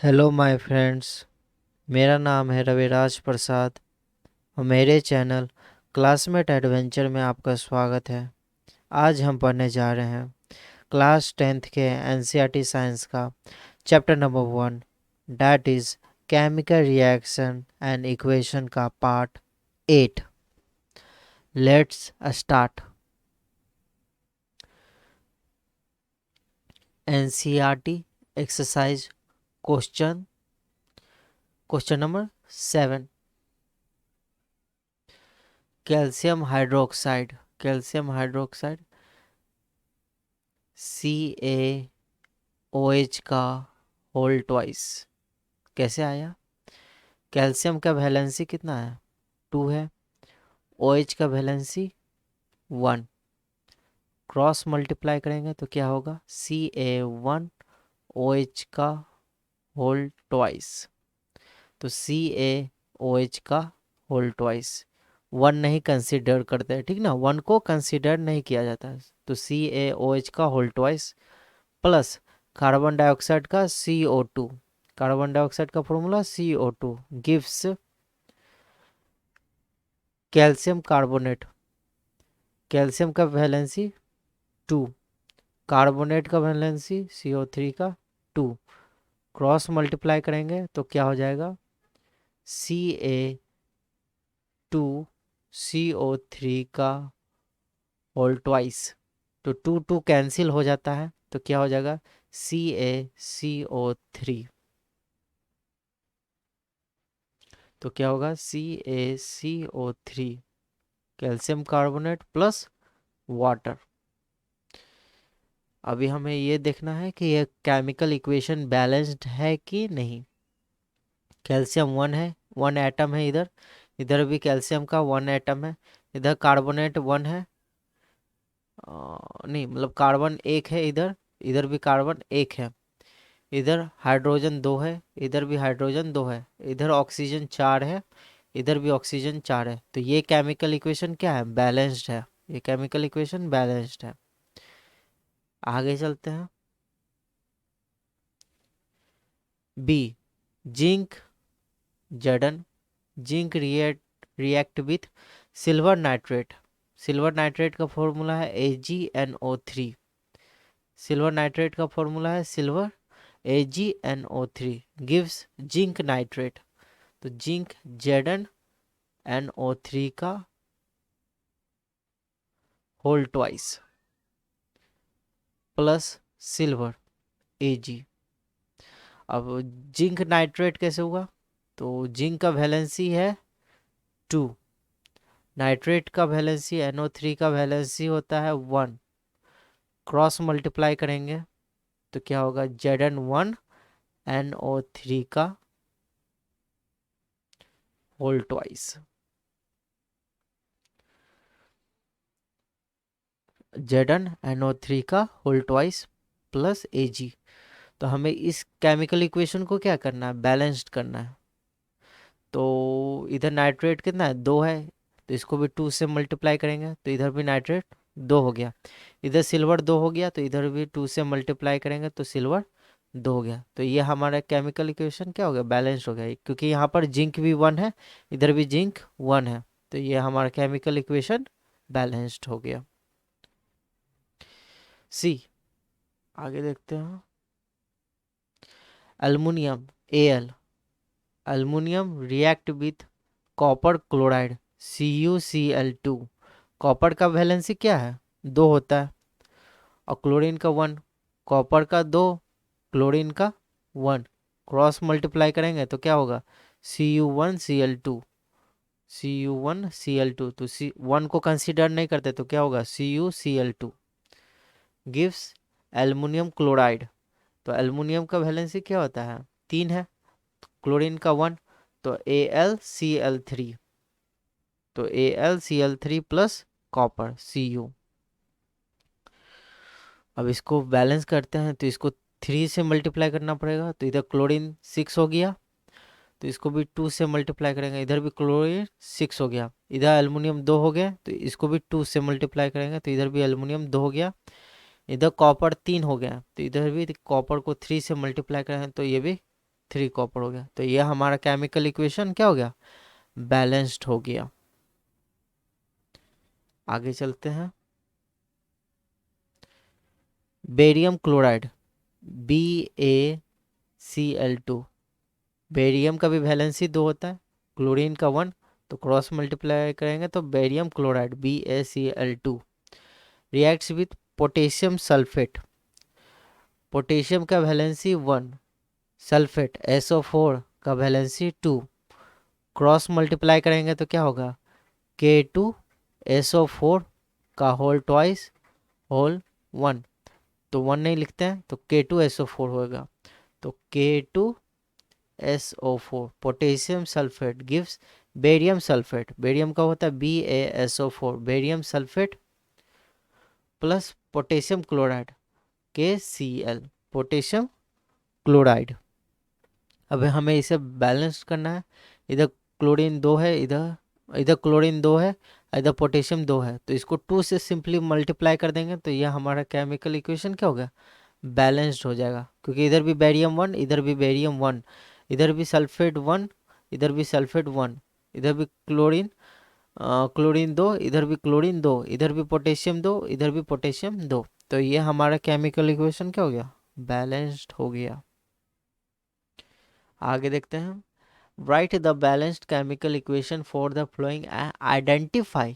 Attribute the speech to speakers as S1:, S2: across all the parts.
S1: Hello my friends. मेरा नाम है रविराज प्रसाद और मेरे चैनल क्लासमेट एडवेंचर में आपका स्वागत है। आज हम पढ़ने जा रहे हैं क्लास 10th के एनसीईआरटी साइंस का chapter number 1, that is chemical reaction and equation का part 8। Let's start. NCERT exercise question number 7। Calcium hydroxide CaOH का होल ट्वाइस कैसे आया? कैल्शियम का वैलेंसी कितना है? 2 है। OH का वैलेंसी 1। क्रॉस मल्टीप्लाई करेंगे तो क्या होगा? Ca1OH का होल ट्वाइस। तो CaOH का होल ट्वाइस 1 नहीं कंसीडर करते, ठीक ना, 1 को कंसीडर नहीं किया जाता है। तो CaOH का whole twice plus carbon dioxide का CO2। कार्बन डाइऑक्साइड का formula CO2 gives calcium carbonate. Calcium का वैलेंसी 2, कार्बोनेट का वैलेंसी CO3 का 2। क्रॉस मल्टीप्लाई करेंगे तो क्या हो जाएगा? Ca2CO3 का होल ट्वाइस। तो 2 2 कैंसिल हो जाता है तो क्या हो जाएगा? CaCO3। तो क्या होगा? CaCO3 calcium carbonate plus water. अभी हमें ये देखना है कि यह केमिकल इक्वेशन बैलेंस्ड है कि नहीं। कैल्शियम 1 है, 1 एटम है इधर। इधर भी कैल्शियम का 1 एटम है। इधर कार्बोनेट 1 है। नहीं मतलब कार्बन 1 है इधर। इधर भी कार्बन 1 है। इधर हाइड्रोजन 2 है। इधर भी हाइड्रोजन 2 है। इधर ऑक्सीजन 4 है। इधर भी ऑक्सीजन 4 है। तो ये केमिकल इक्वेशन क्या है? बैलेंस्ड है। ये केमिकल इक्वेशन बैलेंस्ड है। आगे चलते हैं। बी, जिंक जडन। Zinc react with silver nitrate. Silver nitrate का फॉर्मूला है AgNO3। सिल्वर नाइट्रेट का फॉर्मूला है silver AgNO3 gives zinc nitrate. तो जिंक ZnNO3 का whole twice plus silver Ag। अब जिंक नाइट्रेट कैसे हुआ? तो जिंक का वैलेंसी है 2। नाइट्रेट का वैलेंसी NO3 का वैलेंसी होता है 1। क्रॉस मल्टीप्लाई करेंगे तो क्या होगा? Zn1NO3 का होल ट्वाइस। Zn NO3 का होल ट्वाइस प्लस Ag। तो हमें इस केमिकल इक्वेशन को क्या करना है? बैलेंस्ड करना है। तो इधर नाइट्रेट कितना है? 2 है। तो इसको भी 2 से मल्टीप्लाई करेंगे तो इधर भी नाइट्रेट 2 हो गया। इधर सिल्वर 2 हो गया तो इधर भी 2 से मल्टीप्लाई करेंगे तो सिल्वर 2 हो गया। तो ये हमारा केमिकल इक्वेशन क्या हो गया? बैलेंस्ड हो गया, क्योंकि यहाँ पर जिंक भी 1 है, इधर भी जिंक 1 है। तो ये हमारा केमिकल इक्वेशन बैलेंस्ड हो गया। सी, आगे देखते हैं। Aluminium Al। Aluminium react with copper chloride CuCl2। Copper का वैलेंसी क्या है? 2 होता है। और क्लोरीन का 1। कॉपर का 2, क्लोरीन का 1। क्रॉस मल्टीप्लाई करेंगे तो क्या होगा? Cu1Cl2। Cu1Cl2 तो C1 को कंसीडर नहीं करते तो क्या होगा? CuCl2 gives aluminium chloride. तो एल्युमिनियम का वैलेंसी क्या होता है? 3 है। क्लोरीन का 1 तो AlCl3। तो AlCl3 प्लस कॉपर Cu। अब इसको बैलेंस करते हैं तो इसको 3 से मल्टीप्लाई करना पड़ेगा। तो इधर क्लोरीन 6 हो गया तो इसको भी 2 से मल्टीप्लाई करेंगे। इधर भी क्लोरीन 6 हो गया। इधर एल्युमिनियम 2 हो गया तो इसको भी 2 से मल्टीप्लाई करेंगे तो इधर भी एल्युमिनियम 2 हो गया। इधर कॉपर 3 हो गया, तो इधर भी कॉपर को 3 से मल्टीप्लाई करें तो ये भी 3 कॉपर हो गया। तो ये हमारा केमिकल इक्वेशन क्या हो गया, बैलेंस्ड हो गया। आगे चलते हैं। बेरियम क्लोराइड BaCl2, बेरियम का भी वैलेंसी 2 होता है, क्लोरीन का 1, तो क्रॉस मल्टीप्लाई करेंगे तो barium chloride BaCl2 reacts with potassium sulphate, potassium का वैलेंसी 1, सल्फेट SO4 का वैलेंसी 2, क्रॉस मल्टीप्लाई करेंगे तो क्या होगा K2SO4 का होल ट्वाइस होल 1, तो 1 नहीं लिखते हैं तो K2SO4 होगा। तो K2SO4 potassium sulphate gives barium sulphate, barium का होता है BaSO4, barium sulphate plus potassium chloride KCl, potassium chloride. अब हमें इसे बैलेंस करना है, इधर क्लोरीन 2 है, इधर इधर क्लोरीन 2 है, इधर पोटेशियम 2 है, तो इसको 2 से सिंपली मल्टीप्लाई कर देंगे तो यह हमारा केमिकल इक्वेशन क्या होगा, बैलेंस्ड हो जाएगा। क्योंकि इधर भी बेरियम 1, इधर भी बेरियम 1, इधर भी सल्फेट 1, इधर भी सल्फेट 1, इधर भी क्लोरीन 2, इधर भी क्लोरीन 2, इधर भी पोटेशियम 2, इधर भी पोटेशियम 2, तो ये हमारा केमिकल इक्वेशन क्या हो गया, बैलेंस्ड हो गया। आगे देखते हैं। Right the balanced chemical equation for the flowing, identify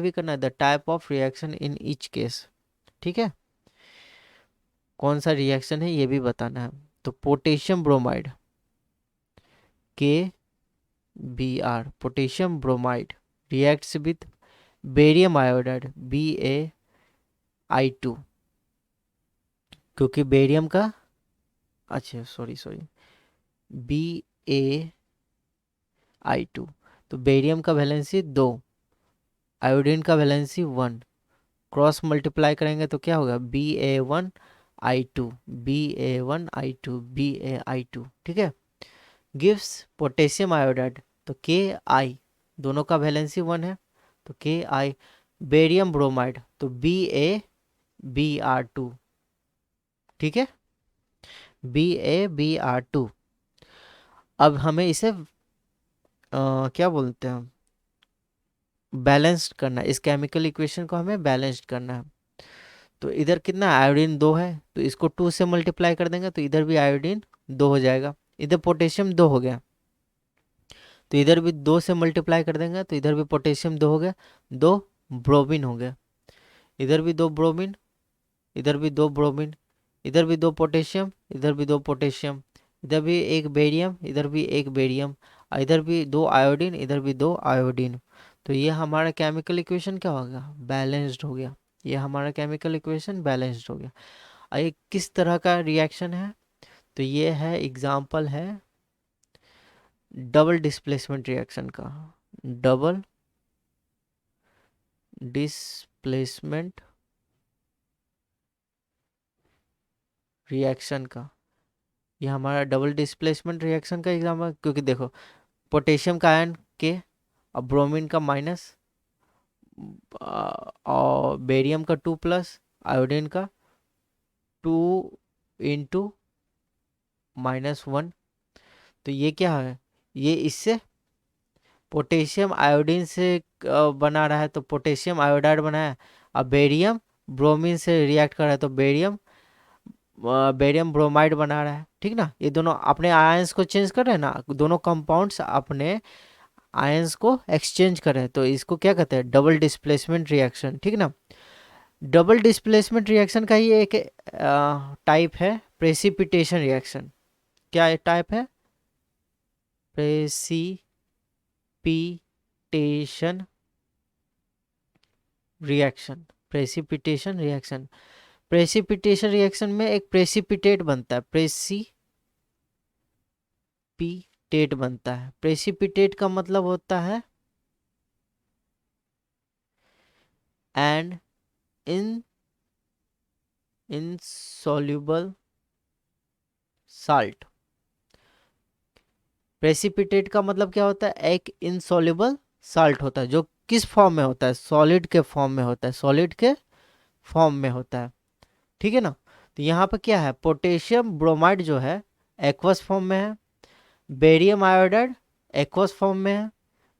S1: भी करना है the type of reaction in each case, ठीक है, कौन सा रिएक्शन है ये भी बताना है। तो potassium bromide KBr, potassium bromide reacts with barium iodide BaI2, क्योंकि बेरियम का, अच्छा सॉरी BaI2, तो बेरियम का वैलेंसी 2, आयोडीन का वैलेंसी 1, क्रॉस मल्टीप्लाई करेंगे तो क्या होगा BaI2, ठीक है, गिव्स पोटेशियम आयोडाइड, तो Ki, दोनों का वैलेंसी 1 है, तो Ki, बेरियम ब्रोमाइड तो BaBr2, ठीक है, BaBr2। अब हमें इसे क्या बोलते हैं, बैलेंस्ड करना है, इस केमिकल इक्वेशन को हमें बैलेंस्ड करना है। तो इधर कितना आयोडीन 2 है, तो इसको 2 से मल्टीप्लाई कर देंगे तो इधर भी आयोडीन 2 हो जाएगा, इधर पोटेशियम 2 हो गया, तो इधर भी 2 से मल्टीप्लाई कर देंगे तो इधर भी पोटेशियम 2 हो गया, 2 ब्रोमीन हो गया, इधर भी 2 ब्रोमीन, इधर भी 2 ब्रोमीन, इधर भी 2 पोटेशियम, इधर भी 2 पोटेशियम, इधर भी एक बेरियम, इधर भी एक बेरियम, इधर भी 2 आयोडीन, इधर भी 2 आयोडीन, तो ये हमारा केमिकल इक्वेशन क्या हो गया, बैलेंस्ड हो गया। ये हमारा केमिकल इक्वेशन बैलेंस्ड हो गया। ये किस तरह का रिएक्शन है, तो ये है एग्जाम्पल है डबल डिस्प्लेसमेंट रिएक्शन का, डबल डिस्प्लेसमेंट रिएक्शन का, ये हमारा डबल डिस्प्लेसमेंट रिएक्शन का एग्जाम्पल है। क्योंकि देखो पोटेशियम का आयन के, और ब्रोमीन का माइनस, और बेरियम का 2 प्लस, आयोडीन का 2 इंटू -1, तो ये क्या है, ये इससे पोटेशियम आयोडीन से बना रहा है, तो पोटेशियम आयोडाइड बना है, अब बेरियम ब्रोमीन से रिएक्ट कर रहा है तो बेरियम ब्रोमाइड बना रहा है, ठीक ना, ये दोनों अपने आयंस को चेंज कर रहे हैं ना, दोनों कंपाउंड्स अपने आयंस को एक्सचेंज कर रहे हैं, तो इसको क्या कहते हैं, डबल डिस्प्लेसमेंट रिएक्शन, ठीक ना। डबल डिस्प्लेसमेंट रिएक्शन का ही एक टाइप है प्रेसिपिटेशन रिएक्शन। क्या टाइप है, precipitation reaction, precipitation reaction, precipitation reaction में एक प्रेसिपिटेट बनता है, प्रेसिपिटेट बनता है, प्रेसिपिटेट का मतलब होता है एंड इनसॉल्युबल साल्ट। प्रेसिपिटेट का मतलब क्या होता है, एक इनसॉल्युबल साल्ट होता है, जो किस फॉर्म में होता है, सॉलिड के फॉर्म में होता है, सॉलिड के फॉर्म में होता है, ठीक है ना। तो यहाँ पे क्या है, पोटेशियम ब्रोमाइड जो है एक्वस फॉर्म में है, बेरियम आयोडाइड एक्वस फॉर्म में है,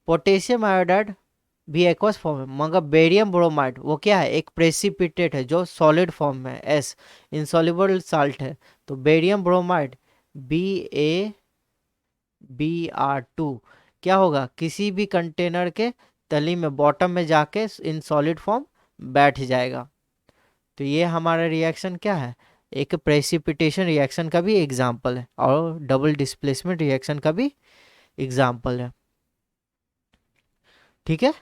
S1: पोटेशियम आयोडाइड भी एक्वस फॉर्म है, मगर बेरियम ब्रोमाइड वो क्या है, एक प्रेसिपिटेट है जो सॉलिड फॉर्म में है, एस इनसॉल्युबल साल्ट है। तो बेरियम ब्रोमाइड BaBr2 क्या होगा, किसी भी कंटेनर के तली में बॉटम में जाके इन सॉलिड फॉर्म बैठ जाएगा। तो ये हमारा रिएक्शन क्या है, एक प्रेसिपिटेशन रिएक्शन का भी एग्जाम्पल है और डबल डिस्प्लेसमेंट रिएक्शन का भी एग्जाम्पल है। ठीक है,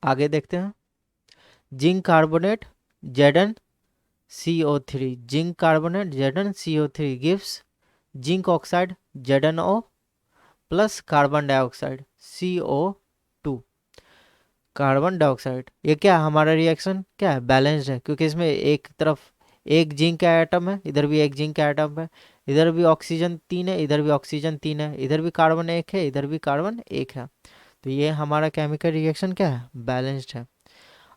S1: आगे देखते हैं। Zinc carbonate ZnCO3, zinc carbonate ZnCO3 gives zinc oxide ZnO plus carbon dioxide CO2। Carbon dioxide ये क्या हमारा रिएक्शन क्या है, बैलेंस्ड है, क्योंकि इसमें एक तरफ एक जिंक का एटम है, इधर भी एक जिंक का एटम है, इधर भी ऑक्सीजन 3 है, इधर भी ऑक्सीजन 3 है, इधर भी कार्बन 1 है, इधर भी कार्बन 1 है। तो ये हमारा केमिकल रिएक्शन क्या है, बैलेंस्ड है।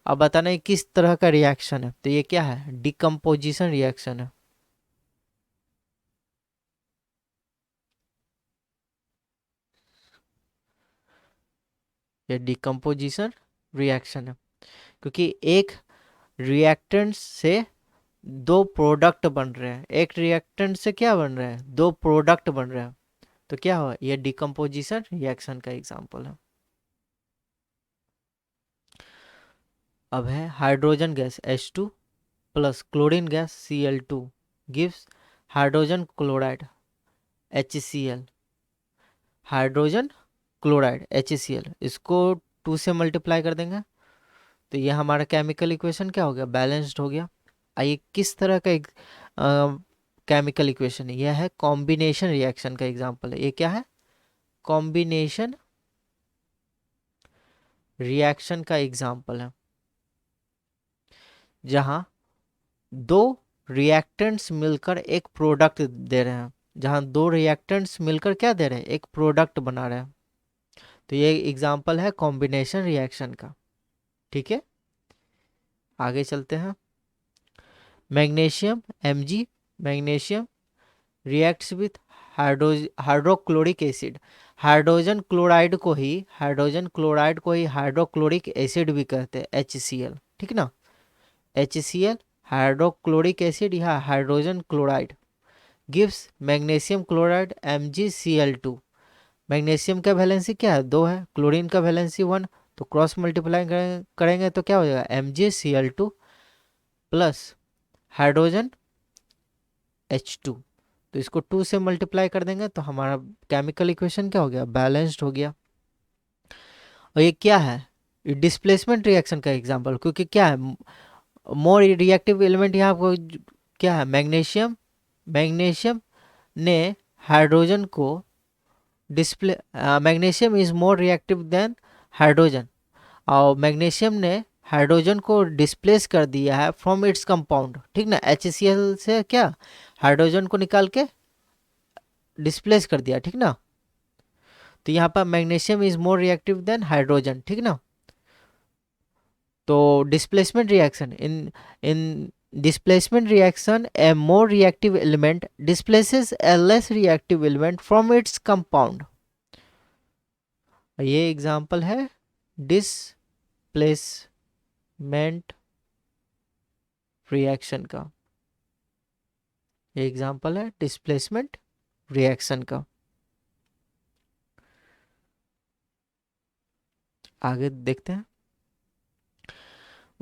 S1: अब बताना ये किस तरह का रिएक्शन है, तो ये क्या है, डिकम्पोजिशन रिएक्शन है। ये डिकम्पोजिशन रिएक्शन है क्योंकि एक रिएक्टेंट से दो प्रोडक्ट बन रहे हैं, एक रिएक्टेंट से क्या बन रहे हैं, दो प्रोडक्ट बन रहे हैं। तो क्या हुआ, ये डिकम्पोजिशन रिएक्शन का एग्जांपल है। अब है hydrogen gas H2 plus chlorine gas Cl2 gives hydrogen chloride HCl, hydrogen chloride HCl, इसको 2 से मल्टीप्लाई कर देंगे तो ये हमारा केमिकल इक्वेशन क्या हो गया, बैलेंस्ड हो गया। आइए किस तरह का एक केमिकल इक्वेशन है, यह है कॉम्बिनेशन रिएक्शन का एग्जांपल है। ये क्या है, कॉम्बिनेशन रिएक्शन का एग्जांपल है, जहां दो रिएक्टेंट्स मिलकर एक प्रोडक्ट दे रहे हैं, जहां दो रिएक्टेंट्स मिलकर क्या दे रहे हैं, एक प्रोडक्ट बना रहे हैं। तो ये एग्जांपल है कॉम्बिनेशन रिएक्शन का। ठीक है, आगे चलते हैं। Magnesium Mg, magnesium reacts with hydrochloric acid, hydrogen chloride को ही हाइड्रोक्लोरिक एसिड भी कहते हैं, HCl। ठीक ना, HCl हाइड्रोक्लोरिक एसिड या hydrogen chloride gives magnesium chloride MgCl2। Magnesium का वैलेंसी क्या है, 2 है, क्लोरीन का वैलेंसी 1, तो क्रॉस मल्टीप्लाई करेंगे तो क्या हो जाएगा, MgCl2 प्लस हाइड्रोजन H2। तो इसको 2 से मल्टीप्लाई कर देंगे तो हमारा केमिकल इक्वेशन क्या हो गया, बैलेंस्ड हो गया। और ये क्या है, ये डिस्प्लेसमेंट रिएक्शन का एग्जांपल, क्योंकि क्या है, मोर रिएक्टिव एलिमेंट यहाँ को क्या है, मैग्नीशियम, मैग्नीशियम ने हाइड्रोजन को display, magnesium is more reactive than hydrogen, और मैग्नीशियम ने हाइड्रोजन को डिस्प्लेस कर दिया है फ्रॉम इट्स कंपाउंड। ठीक ना, HCl से क्या हाइड्रोजन को निकाल के डिस्प्लेस कर दिया। ठीक ना, तो यहाँ पर magnesium is more reactive than hydrogen. ठीक ना, तो displacement reaction in in displacement reaction, a more reactive element displaces a less reactive element from its compound। ये एग्जांपल है डिस्प्लेसमेंट रिएक्शन का, ये एग्जांपल है डिस्प्लेसमेंट रिएक्शन का। आगे देखते हैं।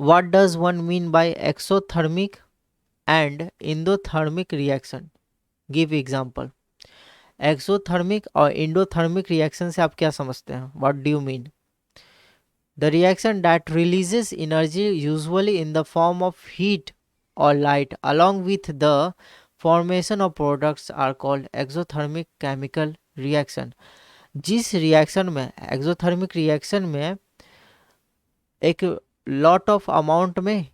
S1: What does one mean by exothermic and endothermic reaction, give example. Exothermic और इंडोथर्मिक रिएक्शन से आप क्या समझते हैं, what do you mean. The reaction that releases energy usually in the form of heat or light along with the formation of products are called exothermic chemical reaction। जिस reaction में, exothermic reaction में एक lot of amount में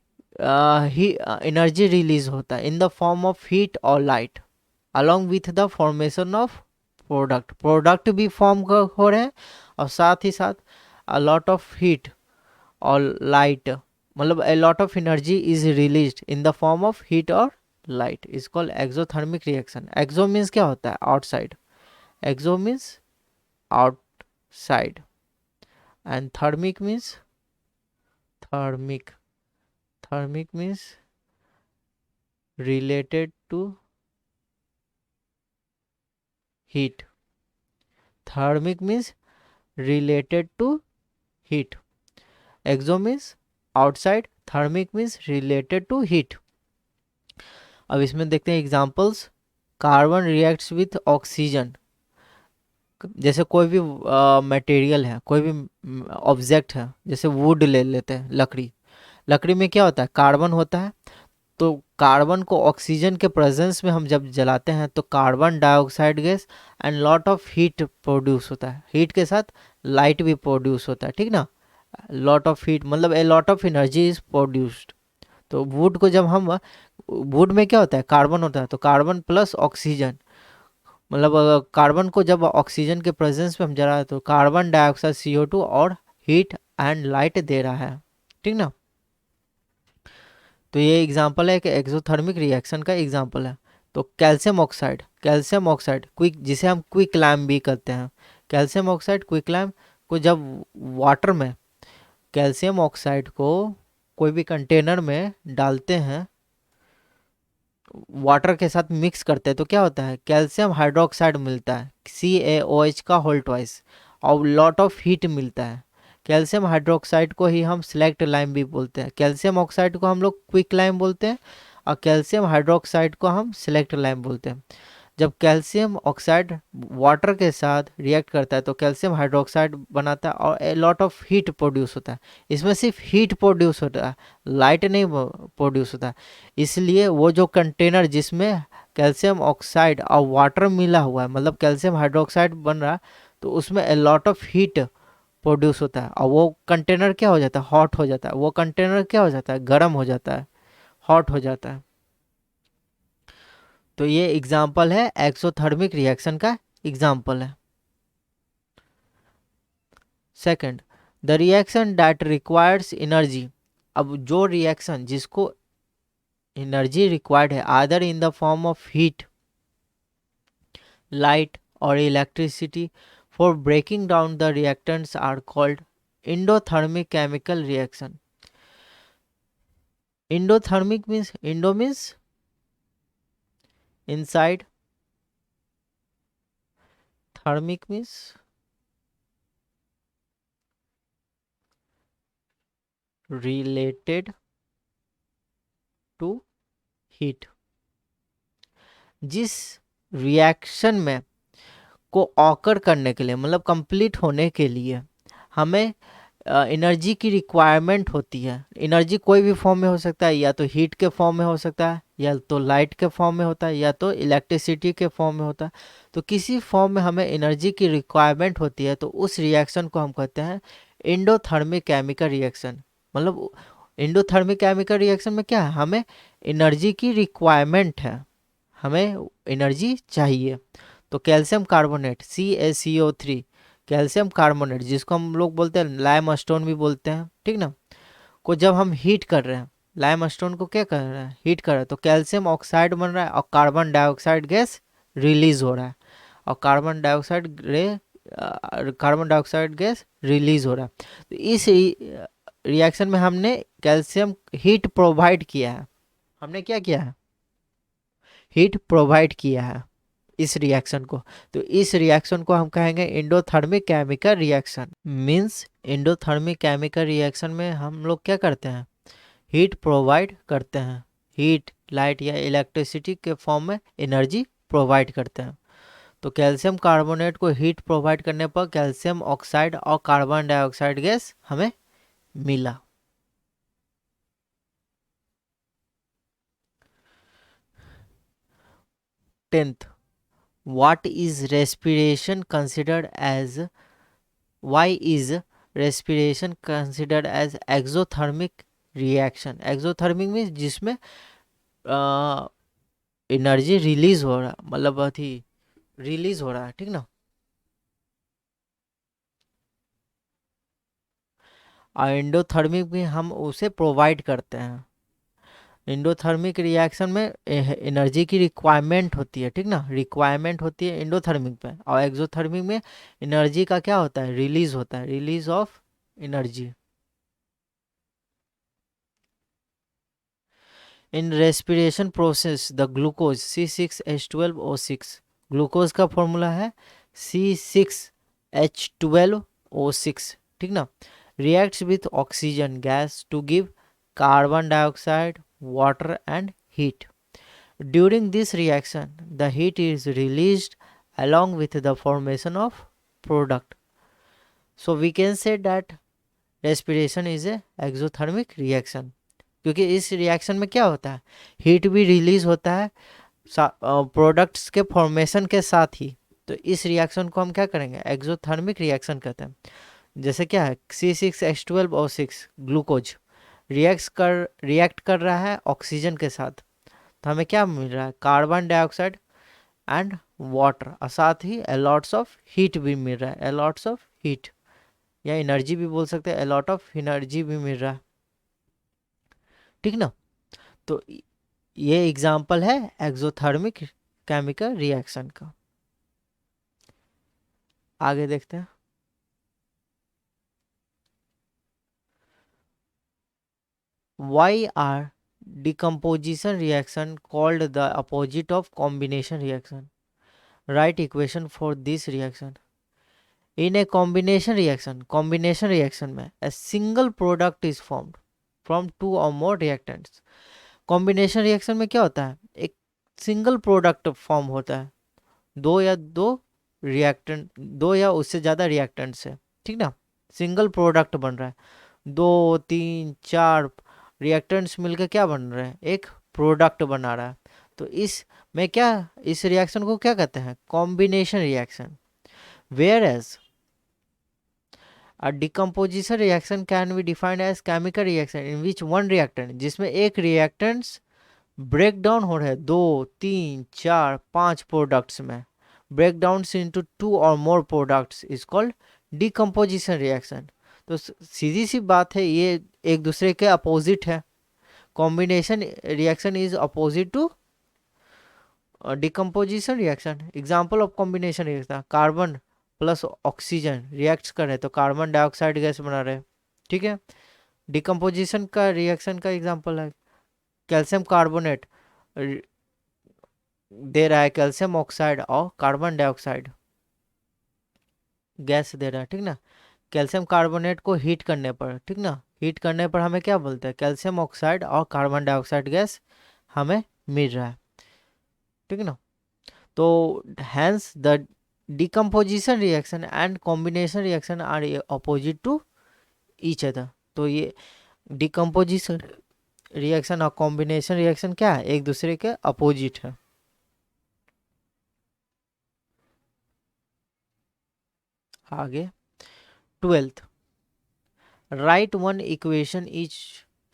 S1: ही energy release होता है in the form of heat और light along with the formation of product, product भी form हो रहे हैं और साथ ही साथ a lot of heat और लाइट मतलब a lot of energy is released in the form of heat or light is called exothermic reaction. Exo means क्या होता है? Outside. Exo means outside and thermic means thermic. Thermic means related to heat. Thermic means related to heat. Exo means outside, thermic means related to heat. अब इसमें देखते हैं examples. Carbon reacts with oxygen. जैसे कोई भी material है, कोई भी ऑब्जेक्ट है, जैसे वुड ले लेते हैं, लकड़ी. लकड़ी में क्या होता है? कार्बन होता है. तो कार्बन को ऑक्सीजन के प्रेजेंस में हम जब जलाते हैं तो carbon dioxide gas and lot of heat produce होता है. हीट के साथ लाइट भी प्रोड्यूस होता है, ठीक ना. लॉट ऑफ हीट मतलब a lot of energy is produced. तो वुड को जब हम, वुड में क्या होता है? कार्बन होता है. तो कार्बन प्लस ऑक्सीजन, मतलब कार्बन को जब ऑक्सीजन के प्रेजेंस में हम जला रहे हैं तो कार्बन डाइऑक्साइड CO2 और हीट एंड लाइट दे रहा है, ठीक ना. तो ये एग्जांपल है कि एक्सोथर्मिक रिएक्शन का एग्जांपल है. तो calcium oxide, calcium oxide quick, जिसे हम क्विक लैम भी कहते हैं. कैल्शियम ऑक्साइड क्विक लैम को जब वाटर में कैल्शियम ऑक्साइड को कोई भी कंटेनर में डालते हैं, वाटर के साथ मिक्स करते हैं, तो क्या होता है? कैल्शियम हाइड्रोक्साइड मिलता है, CaOH का होल ट्वाइस, और लॉट ऑफ हीट मिलता है. कैल्शियम हाइड्रोक्साइड को ही हम सिलेक्ट लाइम भी बोलते हैं. कैल्शियम ऑक्साइड को हम लोग क्विक लाइम बोलते हैं और कैल्शियम हाइड्रोक्साइड को हम सिलेक्ट लाइम बोलते हैं. जब कैल्शियम ऑक्साइड वाटर के साथ रिएक्ट करता है तो कैल्शियम हाइड्रोक्साइड बनाता है और a lot of heat produce होता है. इसमें सिर्फ हीट प्रोड्यूस होता है, लाइट नहीं प्रोड्यूस होता है. इसलिए वो जो कंटेनर जिसमें कैल्शियम ऑक्साइड और वाटर मिला हुआ है, मतलब कैल्शियम हाइड्रोक्साइड बन रहा है, तो उसमें a lot of heat produce होता है और वो कंटेनर क्या हो जाता है? हॉट हो जाता है. वो कंटेनर क्या हो जाता है? गर्म हो जाता है, हॉट हो जाता है. तो ये एग्जाम्पल है, एक्सोथर्मिक रिएक्शन का एग्जाम्पल है. Second, the reaction that requires energy. अब जो रिएक्शन जिसको एनर्जी रिक्वायर्ड है, other in the form of heat, light और electricity, for breaking down the reactants are called endothermic chemical reaction. Endothermic means, endo means inside, thermic means related to heat. जिस reaction में को occur करने के लिए, मतलब complete होने के लिए हमें एनर्जी की रिक्वायरमेंट होती है. एनर्जी कोई भी फॉर्म में हो सकता है, या तो हीट के फॉर्म में हो सकता है, या तो लाइट के फॉर्म में होता है, या तो इलेक्ट्रिसिटी के फॉर्म में होता है. तो किसी फॉर्म में हमें एनर्जी की रिक्वायरमेंट होती है तो उस रिएक्शन को हम कहते हैं इंडोथर्मिक केमिकल रिएक्शन. मतलब इंडोथर्मिक केमिकल रिएक्शन में क्या है? हमें एनर्जी की रिक्वायरमेंट है, हमें एनर्जी चाहिए. तो calcium carbonate CaCO3, calcium carbonate जिसको हम लोग बोलते हैं लाइम स्टोन भी बोलते हैं, ठीक ना, को जब हम हीट कर रहे हैं, लाइम स्टोन को क्या कर रहे हैं? हीट कर रहे हैं. तो कैल्शियम ऑक्साइड बन रहा है और कार्बन डाइऑक्साइड गैस रिलीज हो रहा है, और कार्बन डाइऑक्साइड गैस रिलीज हो रहा है. तो इस रिएक्शन में हमने कैल्शियम हीट प्रोवाइड किया है. हमने क्या किया है? हीट प्रोवाइड किया है इस रिएक्शन को. तो इस रिएक्शन को हम कहेंगे endothermic chemical reaction. Means endothermic chemical reaction में हम लोग क्या करते हैं? हीट प्रोवाइड करते हैं. हीट, लाइट या इलेक्ट्रिसिटी के फॉर्म में एनर्जी प्रोवाइड करते हैं. तो कैल्शियम कार्बोनेट को हीट प्रोवाइड करने पर कैल्शियम ऑक्साइड और कार्बन डाइऑक्साइड गैस हमें मिला. Tenth, what is respiration considered as, why is respiration considered as exothermic reaction? exothermic means जिसमें एनर्जी रिलीज हो रहा, मतलब अथी रिलीज हो रहा है, ठीक ना. और एंडोथर्मिक भी हम उसे प्रोवाइड करते हैं। एंडोथर्मिक रिएक्शन में एनर्जी की रिक्वायरमेंट होती है, ठीक ना, रिक्वायरमेंट होती है एंडोथर्मिक पे, और एक्सोथर्मिक में एनर्जी का क्या होता है, रिलीज होता है, release of energy. In respiration process the glucose C6H12O6, glucose का फॉर्मूला है C6H12O6, ठीक ना, reacts with oxygen gas to give carbon dioxide, water and heat. During this reaction, the heat is released along with the formation of product. So we can say that respiration is a exothermic reaction, क्योंकि इस reaction में क्या होता है, heat भी release होता है products के फॉर्मेशन के साथ ही। तो इस रिएक्शन को हम क्या करेंगे, एक्सोथर्मिक रिएक्शन कहते हैं। जैसे क्या है, C6H12O6 ग्लूकोज रिएक्ट कर रहा है ऑक्सीजन के साथ, तो हमें क्या मिल रहा है, कार्बन डाइऑक्साइड एंड वाटर, और साथ ही अलॉट्स ऑफ हीट भी मिल रहा है, अलॉट्स ऑफ हीट या एनर्जी भी बोल सकते हैं, अलॉट ऑफ एनर्जी भी मिल रहा है, ठीक ना। तो ये एग्जांपल है एक्सोथर्मिक केमिकल रिएक्शन का। आगे देखते हैं। Why are decomposition reaction called the opposite of combination reaction? Write equation for this reaction. In a combination reaction में a single product is formed from two or more reactants. Combination reaction में क्या होता है, एक single product form होता है दो या उससे ज़्यादा रिएक्टेंट से, ठीक ना, सिंगल प्रोडक्ट बन रहा है, 2 3 4 रिएक्टेंट्स मिलकर क्या बन रहे हैं, एक प्रोडक्ट बना रहा है। तो इस रिएक्शन को क्या कहते हैं, combination reaction. Whereas A decomposition reaction can be defined as chemical reaction in which one reactant, जिसमें एक reactants ब्रेक डाउन हो रहे हैं 2 3 4 5 प्रोडक्ट्स में, break down into 2 or more products is called decomposition reaction. तो सीधी सी बात है, ये एक दूसरे के अपोजिट है। Combination reaction is opposite to decomposition reaction. Example of combination reaction, carbon plus oxygen react कर रहे हैं तो कार्बन डाइऑक्साइड गैस बना रहे हैं, ठीक है। डिकम्पोजिशन का रिएक्शन का एग्जाम्पल है कैल्शियम कार्बोनेट दे रहा है कैल्शियम ऑक्साइड और कार्बन डाइऑक्साइड गैस दे रहा है, ठीक ना। कैल्शियम कार्बोनेट को हीट करने पर, ठीक ना, हीट करने पर हमें क्या बोलते हैं, कैल्शियम ऑक्साइड और कार्बन डाइऑक्साइड गैस हमें मिल रहा है, ठीक ना। तो hence the decomposition reaction and combination reaction are opposite to each other. तो ये डिकम्पोजिशन रिएक्शन और कॉम्बिनेशन रिएक्शन क्या है, एक दूसरे के अपोजिट है। आगे 12th, write one equation each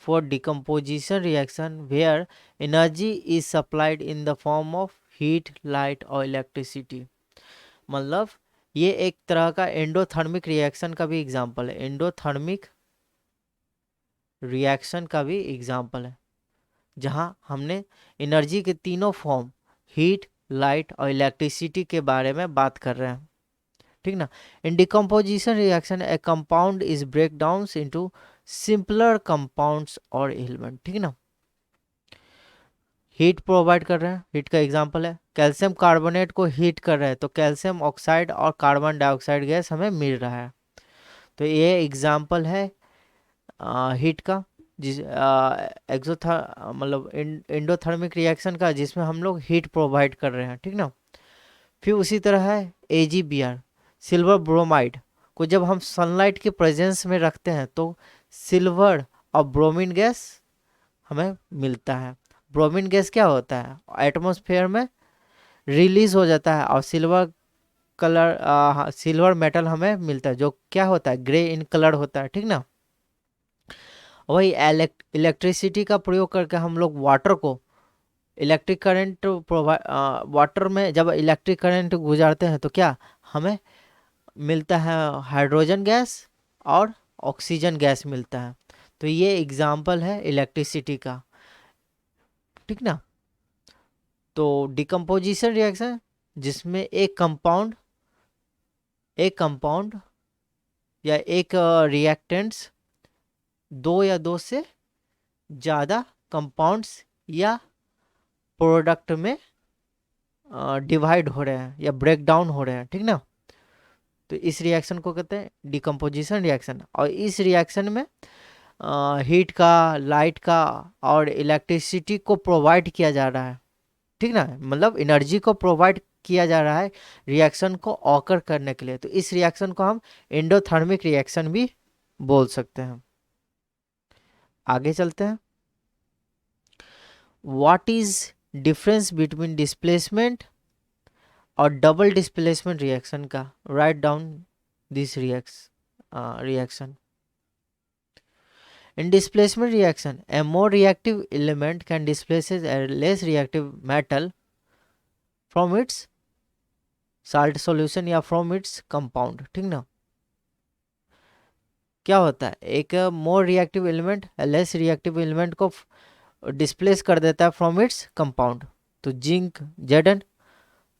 S1: for decomposition reaction where energy is supplied in the form of heat, light और इलेक्ट्रिसिटी। मतलब ये एक तरह का एंडोथर्मिक रिएक्शन का भी एग्जाम्पल है, एंडोथर्मिक रिएक्शन का भी एग्जाम्पल है, जहां हमने एनर्जी के तीनों फॉर्म हीट, लाइट और इलेक्ट्रिसिटी के बारे में बात कर रहे हैं, ठीक ना। In decomposition reaction a compound is break down into simpler compounds और एलिमेंट, ठीक ना। हीट प्रोवाइड कर रहे हैं, हीट का एग्जांपल है कैल्शियम कार्बोनेट को हीट कर रहे हैं तो कैल्शियम ऑक्साइड और कार्बन डाइऑक्साइड गैस हमें मिल रहा है। तो ये एग्जांपल है हीट का, जिस मतलब एंडोथर्मिक रिएक्शन का, जिसमें हम लोग हीट प्रोवाइड कर रहे हैं, ठीक ना। फिर उसी तरह है AgBr, सिल्वर ब्रोमाइड को जब हम सनलाइट के प्रेजेंस में रखते हैं तो सिल्वर और ब्रोमीन गैस हमें मिलता है। ब्रोमीन गैस क्या होता है, एटमॉस्फेयर में रिलीज हो जाता है और सिल्वर मेटल हमें मिलता है जो क्या होता है, ग्रे इन कलर होता है, ठीक ना। वही इलेक्ट्रिसिटी का प्रयोग करके हम लोग वाटर को इलेक्ट्रिक करंट वाटर में जब इलेक्ट्रिक करंट गुजारते हैं तो क्या हमें मिलता है, हाइड्रोजन गैस और ऑक्सीजन गैस मिलता है। तो ये एग्जाम्पल है इलेक्ट्रिसिटी का, ठीक ना। तो डिकम्पोजिशन रिएक्शन जिसमें एक कंपाउंड या एक रिएक्टेंट्स दो या दो से ज़्यादा कंपाउंड्स या प्रोडक्ट में डिवाइड हो रहे हैं या ब्रेक डाउन हो रहे हैं, ठीक ना। तो इस रिएक्शन को कहते हैं डिकम्पोजिशन रिएक्शन। और इस रिएक्शन में हीट का, लाइट का और इलेक्ट्रिसिटी को प्रोवाइड किया जा रहा है, ठीक ना, मतलब एनर्जी को प्रोवाइड किया जा रहा है रिएक्शन को ऑकर करने के लिए। तो इस रिएक्शन को हम एंडोथर्मिक रिएक्शन भी बोल सकते हैं। आगे चलते हैं। What is difference between displacement और डबल डिस्प्लेसमेंट रिएक्शन का? Write down this reaction. In displacement reaction, a more reactive element can displace a less reactive metal from its salt solution या from its compound, ठीक ना। क्या होता है, एक more reactive element less reactive element को displace कर देता है फ्रॉम इट्स कंपाउंड। तो जिंक Zn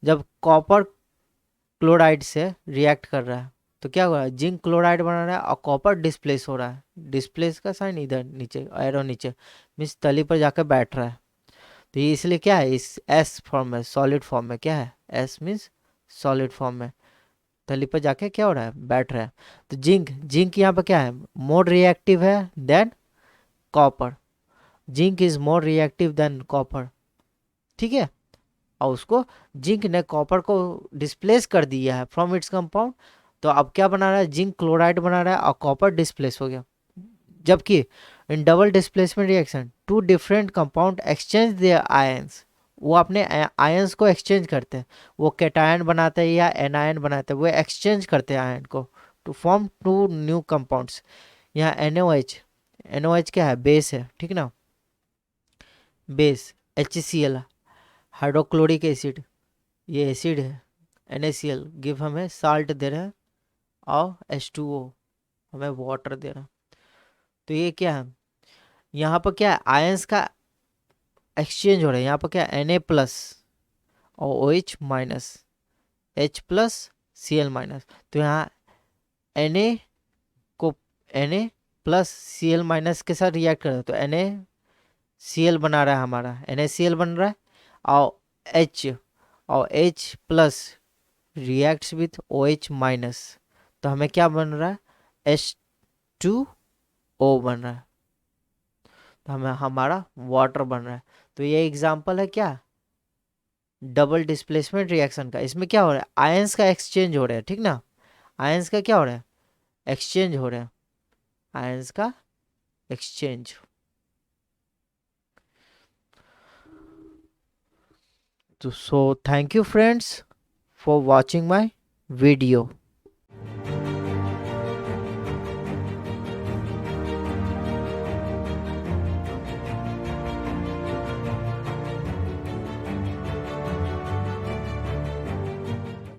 S1: जब कॉपर क्लोराइड से रिएक्ट कर रहा है तो क्या हो रहा है, जिंक क्लोराइड बना रहा है और कॉपर डिस्प्लेस हो रहा है। डिस्प्लेस का साइन इधर नीचे, एरो नीचे, मीन्स तली पर जाकर बैठ रहा है। तो ये इसलिए क्या है, इस एस फॉर्म में, सॉलिड फॉर्म में, क्या है, एस मीन्स सॉलिड फॉर्म में तली पर जाके क्या हो रहा है, बैठ रहा है। तो जिंक यहाँ पर क्या है, मोर रिएक्टिव है than copper. Zinc is more reactive than copper, ठीक है। और उसको जिंक ने कॉपर को डिस्प्लेस कर दिया है फ्रॉम इट्स कंपाउंड। तो अब क्या बना रहा है, जिंक क्लोराइड बना रहा है और कॉपर डिस्प्लेस हो गया। जबकि in double displacement reaction two different compound exchange their ions, वो अपने आयंस को एक्सचेंज करते हैं। वो कैटायन बनाते हैं या एनायन बनाते हैं, वो एक्सचेंज करते हैं आयन को to form two new compounds. यहाँ NOH क्या है, बेस है, ठीक ना। बेस HCl हाइड्रोक्लोरिक एसिड, ये एसिड है। NaCl गिव हमें साल्ट दे रहा है और H2O हमें वाटर दे रहा है। तो ये क्या है, यहाँ पर क्या है, आयंस का एक्सचेंज हो रहा है। यहाँ पर क्या है, Na प्लस और OH minus, H plus Cl minus. तो यहाँ Na को Na प्लस Cl माइनस के साथ रिएक्ट कर रहा है तो NaCl बना रहा है, हमारा NaCl बन रहा है। और H plus reacts with OH minus, तो हमें क्या बन रहा है, H2O बन रहा है। तो हमें हमारा वाटर बन रहा है। तो ये एग्जांपल है क्या, डबल डिस्प्लेसमेंट रिएक्शन का। इसमें क्या हो रहा है, आयंस का एक्सचेंज हो रहा है, ठीक ना। आयंस का क्या हो रहा है, एक्सचेंज हो रहा है, आयंस का एक्सचेंज। तो so thank you friends for watching my video.